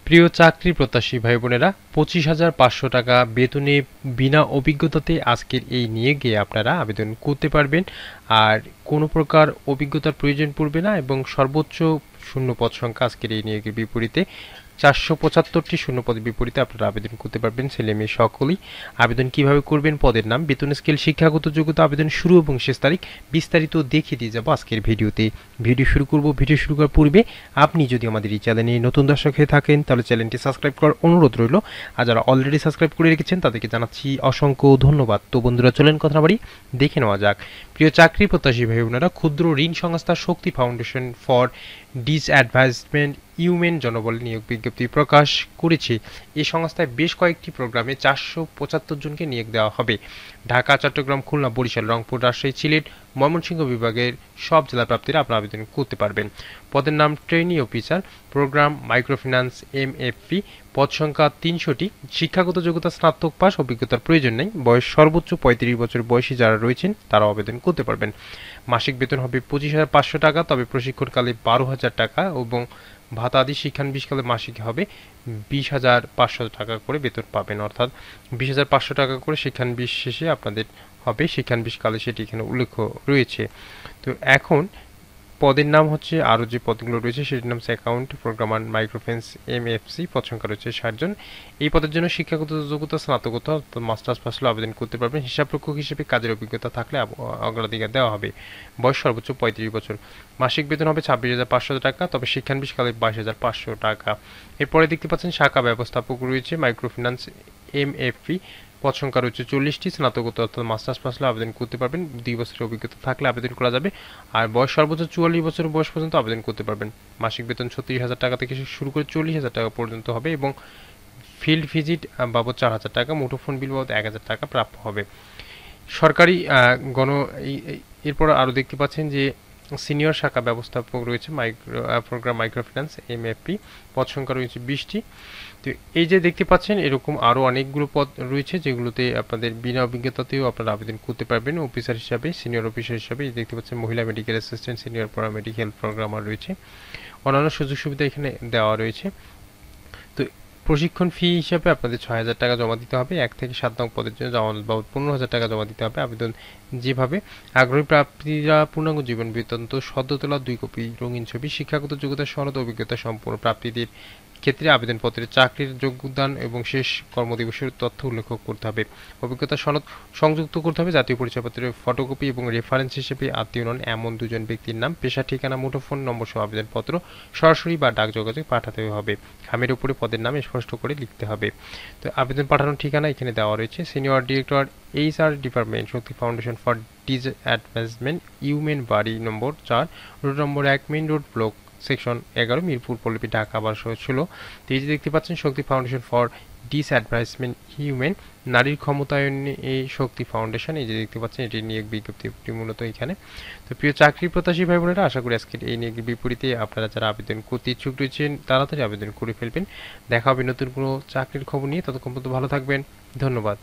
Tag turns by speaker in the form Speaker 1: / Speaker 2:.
Speaker 1: প্রিয় চাকরি প্রত্যাশী ভাই বোনেরা, 25,500 টাকা বেতনে বিনা অভিজ্ঞতাতে আজকের এই নিয়োগে আপনারা আবেদন করতে পারবেন। আর কোনো প্রকার অভিজ্ঞতার প্রয়োজন পড়বে না এবং সর্বোচ্চ শূন্যপদ সংখ্যা আজকের এই নিয়োগের বিপরীতে 475টি শূন্যপদের বিপরীতে আপনারা আবেদন করতে পারবেন, ছেলে মেয়ে সকলেই। আবেদন কিভাবে করবেন, পদের নাম, বেতন স্কেল, শিক্ষাগত যোগ্যতা, আবেদন শুরু এবং শেষ তারিখ বিস্তারিত দেখিয়ে দিয়ে যাবো আজকের ভিডিওতে। ভিডিও শুরু করব। ভিডিও শুরু করার পূর্বে আপনি যদি আমাদের এই চ্যানেলে নতুন দর্শক হয়ে থাকেন তাহলে চ্যানেলটি সাবস্ক্রাইব করার অনুরোধ রইল। আর যারা অলরেডি সাবস্ক্রাইব করে রেখেছেন তাদেরকে জানাচ্ছি অসংখ্য ধন্যবাদ। তো বন্ধুরা, চলেন কথা না বাড়ি দেখে নেওয়া যাক। প্রিয় চাকরি প্রত্যাশী ভাই বোনেরা, ক্ষুদ্র ঋণ সংস্থা শক্তি ফাউন্ডেশন ফর ডিসঅ্যাডভান্সমেন্ট ইউমেন জনবল নিয়োগ বিজ্ঞপ্তি প্রকাশ করেছে। এই সংস্থায় বেশ কয়েকটি প্রোগ্রামে 475 জনকে নিয়োগ দেওয়া হবে। ঢাকা, চট্টগ্রাম, খুলনা, বরিশাল, রংপুর, রাজশাহী, সিলেট, ময়মনসিংহ বিভাগের সব জেলা প্রাপ্তিরা আপনারা আবেদন করতে পারবেন। পদের নাম trainee officer, program microfinance MFP, পদ সংখ্যা 300টি। শিক্ষাগত যোগ্যতা স্নাতক পাস, অভিজ্ঞতার প্রয়োজন নেই। বয়স সর্বোচ্চ 35 বছর বয়সী যারা রয়েছেন তারা আবেদন করতে পারবেন। মাসিক বেতন হবে 25,500 টাকা, তবে প্রশিক্ষণকালে 12,000 টাকা এবং ভাতাদি শিক্ষানবিশকালে মাসিক হবে 20,500 টাকা করে বেতন পাবেন। অর্থাৎ 20,500 টাকা করে শিক্ষানবিশ শেষে আপনাদের হবে, শিক্ষানবিশকালে সেটি এখানে উল্লেখ রয়েছে। তো এখন পদের নাম হচ্ছে, আরও যে পদগুলো রয়েছে সেটির নাম অ্যাকাউন্ট প্রোগ্রামার মাইক্রোফিন্যান্স MFC, পদ সংখ্যা রয়েছে 60 জন। এই পদের জন্য শিক্ষাগত যোগ্যতা স্নাতকোত্তর মাস্টার্স পাস হলে আবেদন করতে পারবেন। হিসাবরক্ষক হিসেবে কাজের অভিজ্ঞতা থাকলে অগ্রাধিকার দেওয়া হবে। বয়স সর্বোচ্চ 35 বছর। মাসিক বেতন হবে 26,500 টাকা, তবে শিক্ষানবিশকালে 22,500 টাকা। এরপরে দেখতে পাচ্ছেন শাখা ব্যবস্থাপক রয়েছে মাইক্রোফিন্যান্স MFP, পদ সংখ্যা রয়েছে 40টি। স্নাতকোত্তর অর্থাৎ মাস্টার্স পাস হলে আবেদন করতে পারবেন। 2 বছরের অভিজ্ঞতা থাকলে আবেদন করা যাবে। আর বয়স সর্বোচ্চ 44 বছর বয়স পর্যন্ত আবেদন করতে পারবেন। মাসিক বেতন 36,000 টাকা থেকে শুরু করে 40,000 টাকা পর্যন্ত হবে এবং ফিল্ড ভিজিট বাবদ 4,000 টাকা, মুঠোফোন বিল বাবদ 1,000 টাকা প্রাপ্য হবে। সরকারি গণ এরপর আরও দেখতে পাচ্ছেন যে সিনিয়র শাখা ব্যবস্থাপক রয়েছে প্রোগ্রাম মাইক্রোফিন্যান্স MFP, পদ সংখ্যা রয়েছে 20টি। তো এই যে দেখতে পাচ্ছেন এরকম আরও অনেকগুলো পদ রয়েছে যেগুলোতে আপনাদের বিনা অভিজ্ঞতাতেও আপনারা আবেদন করতে পারবেন অফিসার হিসাবে, সিনিয়র অফিসার হিসাবে। দেখতে পাচ্ছেন মহিলা medical assistant, senior paramedical programmer রয়েছে। অন্যান্য সুযোগ সুবিধা এখানে দেওয়া রয়েছে। তো প্রশিক্ষণ ফি হিসাবে আপনাদের 6,000 টাকা জমা দিতে হবে। 1 থেকে 7 নং পদের জন্য জমা বাবদ 15,000 টাকা জমা দিতে হবে। আবেদন যেভাবে, আগ্রহী প্রার্থীরা পূর্ণাঙ্গ জীবন বৃত্তান্ত, সদ্য তোলা 2 কপি রঙিন ছবি, শিক্ষাগত যোগ্যতা সনদ, অভিজ্ঞতা সম্পন্ন প্রাপ্তিদের ক্ষেত্রে আবেদনপত্রে চাকরির যোগদান এবং শেষ কর্মদিবসের তথ্য উল্লেখ করতে হবে। অভিজ্ঞতা সনদ সংযুক্ত করতে হবে। জাতীয় পরিচয়পত্রের ফটোকপি এবং রেফারেন্স হিসেবে আত্মীয় নন এমন 2 জন ব্যক্তির নাম, পেশা, ঠিকানা, মুঠোফোন নম্বর সহ আবেদনপত্র সরাসরি বা ডাক যোগাযোগ পাঠাতে হবে। খামের উপরে পদের নাম স্পষ্ট করে লিখতে হবে। তো আবেদন পাঠানোর ঠিকানা এখানে দেওয়া রয়েছে। Senior director HR department, Shakti foundation for disadvancement women, বাড়ি number 4, road number 1, main road, block section 11, Mirpur Pallabi, Dhaka 1216। তো এই যে দেখতে পাচ্ছেন Shakti foundation for disadvancement human, নারীর ক্ষমতায়নে এই শক্তি ফাউন্ডেশন। এই যে দেখতে পাচ্ছেন এটি নিয়োগ বিজ্ঞপ্তি মূলত এখানে। তো প্রিয় চাকরি প্রত্যাশী ভাই বোনেরা, আশা করি আজকের এই নিয়োগের বিপরীতে আপনারা যারা আবেদন করতে ইচ্ছুক রয়েছেন তাড়াতাড়ি আবেদন করে ফেলবেন। দেখা হবে নতুন কোনো চাকরির খবর নিয়ে। ততক্ষণ পর্যন্ত ভালো থাকবেন। ধন্যবাদ।